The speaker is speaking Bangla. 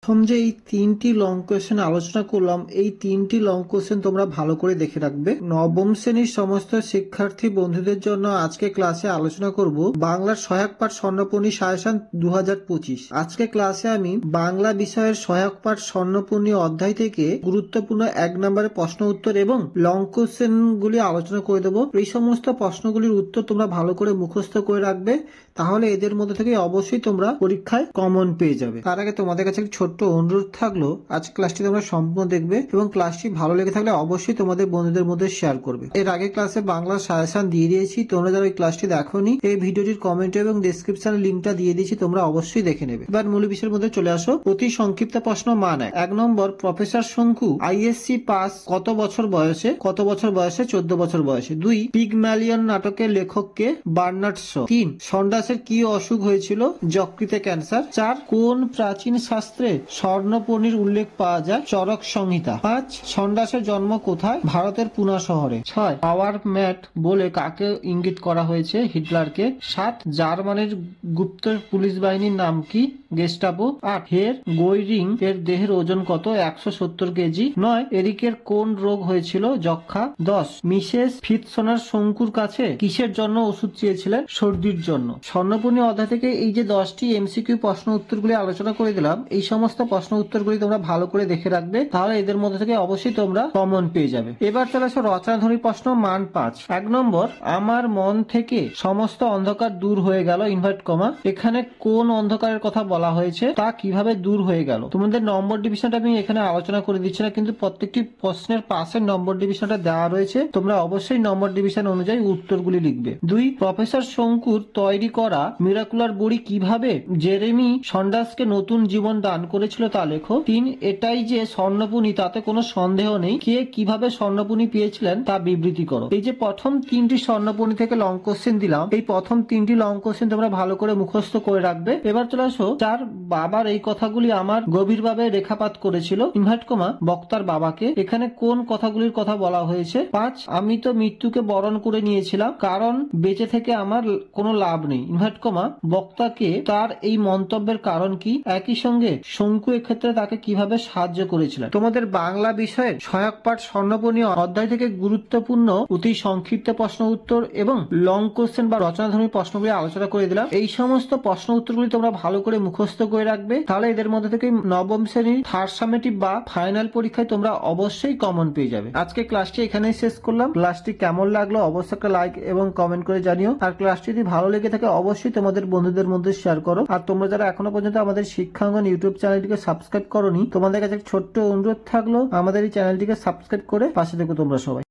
প্রথম যে এই তিনটি লং কোয়েশ্চেন আলোচনা করলাম, এই তিনটি লং কোয়েশ্চেন তোমরা ভালো করে দেখে রাখবে। নবম শ্রেণীর সমস্ত শিক্ষার্থী বন্ধুদের জন্য আজকে ক্লাসে আলোচনা করব বাংলার সহায়ক পাঠ স্বর্ণপূর্ণি সাজেশন 2025। আজকে ক্লাসে আমি বাংলা বিষয়ের সহায়ক পাঠ স্বর্ণপূর্ণি অধ্যায় থেকে গুরুত্বপূর্ণ 1 নম্বরের প্রশ্ন উত্তর এবং লং কোয়েশ্চেন গুলি আলোচনা করে দেবো। এই সমস্ত প্রশ্নগুলির উত্তর তোমরা ভালো করে মুখস্থ করে রাখবে, তাহলে এদের মধ্যে থেকে অবশ্যই তোমরা পরীক্ষায় কমন পেয়ে যাবে। তার আগে তোমাদের কাছে ছোট্ট অনুরোধ থাকলো, আজ ক্লাসটি তোমরা সম্পূর্ণ দেখবে এবং ক্লাসটি ভালো লেগে থাকলে অবশ্যই তোমাদের বন্ধুদের মধ্যে শেয়ার করবে। এর আগে ক্লাসে বাংলা সাজেশন দিয়ে দিয়েছি, তোমরা যারা ওই ক্লাসটি দেখোনি এই ভিডিওটির কমেন্টে এবং ডেসক্রিপশনে লিঙ্কটা দিয়ে দিয়েছি, তোমরা অবশ্যই দেখে নেবে। এবার মূল বিষয়ের মধ্যে চলে আসো। অতি সংক্ষিপ্ত প্রশ্ন মান 1 নম্বর, প্রফেসর শঙ্কু আইএসসি পাস কত বছর বয়সে? 14 বছর বয়সে। 2 পিগম্যালিয়ন নাটকের লেখককে? Bernard Shaw. 3 সন্ডাসের কি অসুখ হয়েছিল? যকৃতে ক্যান্সার। 4 কোন প্রাচীন শাস্ত্রে স্বর্ণপূর্ণির উল্লেখ পাওয়া যায়? চরক সংহিতা। 5 সন্ডাসের জন্ম কোথায়? ভারতের পুনা শহরে। 6 পাওয়ার ম্যাট বলে কাকে ইঙ্গিত করা হয়েছে? হিটলারকে। 7 জার্মানির গুপ্ত পুলিশ বাহিনীর নাম কি? গেস্টাপো। 8 হের গোইরিং এর দেহের ওজন কত? 170 কেজি। 9 এরিকের কোন রোগ হয়েছিল? যক্ষা। 10 মিসেস ফিটসোনার শঙ্কুর কাছে কিসের জন্য ওষুধ চেয়েছিলেন? সর্দির জন্য। স্বর্ণপূর্ণি অধ্যায় থেকে এই যে 10টি এমসিকিউ প্রশ্ন উত্তরগুলি আলোচনা করে দিলাম, এই সমস্ত প্রশ্ন উত্তরগুলি তোমরা ভালো করে দেখে রাখবে, তাহলে এদের মধ্যে থেকে অবশ্যই তোমরা কমন পেয়ে যাবে। এবার চলে আসো রচনাধর্মী প্রশ্ন মান 5। 1 নম্বর, আমার মন থেকে সমস্ত অন্ধকার দূর হয়ে গেল ইনভার্ট কমা, এখানে কোন অন্ধকারের কথা বলা হয়েছে? তা কিভাবে দূর হয়ে গেল? তোমাদের নম্বর ডিভিশনটা আমি এখানে আলোচনা করে দিচ্ছি না, কিন্তু প্রত্যেকটি প্রশ্নের পাশে নম্বর ডিভিশনটা দেওয়া রয়েছে, তোমরা অবশ্যই নম্বর ডিভিশন অনুযায়ী উত্তরগুলি লিখবে। 2 প্রফেসর শঙ্কুর তৈরি করা মিরাকুলার বড়ি কিভাবে জেরেমি সন্ডাসকে নতুন জীবন দান করেছিল তা লেখো। 3 এটাই যে স্বর্ণপূর্ণি তাতে কোনো সন্দেহ নেই, কে কিভাবে স্বর্ণপূর্ণি পেয়েছিলেন তা বিবৃতি করো। এই যে প্রথম 3টি স্বর্ণপূর্ণি থেকে লং কোশ্চেন দিলাম, এই প্রথম 3টি লং কোশ্চেন তোমরা ভালো করে মুখস্থ করে রাখবে। এবার চলে আসো, যার বাবার এই কথাগুলি আমার গভীরভাবে রেখাপাত করেছিল ইনভার্ট কমা বক্তার বাবাকে, এখানে কোন কথাগুলির কথা বলা হয়েছে? 5 আমি তো মৃত্যুকে বরণ করে নিয়েছিলাম, কারণ বেঁচে থেকে আমার কোনো লাভ নেই ইনভার্ট কমা বক্তাকে তার এই মন্তব্যের কারণ কি? একই সঙ্গে শঙ্কু এক্ষেত্রে তাকে কিভাবে সাহায্য করেছিলেন? তোমাদের বাংলা বিষয়ের সহায়ক পাঠ স্বর্ণপূর্ণি অধ্যায় থেকে গুরুত্বপূর্ণ অতি সংক্ষিপ্ত প্রশ্ন উত্তর এবং লং কোশ্চেন বা রচনাধর্মী প্রশ্নগুলি আলোচনা করে দিলাম। এই সমস্ত প্রশ্ন উত্তরগুলি তোমরা ভালো করে মুখস্থ করে রাখবে, তাহলে এদের মধ্যে থেকে নবম শ্রেণীর থার্ড সামেটিভ বা ফাইনাল পরীক্ষায় তোমরা অবশ্যই কমন পেয়ে যাবে। আজকে ক্লাসটি এখানেই শেষ করলাম। ক্লাসটি কেমন লাগলো অবশ্যই একটা লাইক এবং কমেন্ট করে জানিও, আর ক্লাসটি যদি ভালো লেগে থাকে অবশ্যই তোমাদের বন্ধুদের মধ্যে শেয়ার করো। আর তোমরা যারা এখনো পর্যন্ত আমাদের শিক্ষাঙ্গন ইউটিউব চ্যানেলটিকে সাবস্ক্রাইব করোনি, তোমাদের কাছে ছোট্ট অনুরোধ থাকলো, আমাদের এই চ্যানেলটিকে সাবস্ক্রাইব করে পাশে থেকো তোমরা সবাই।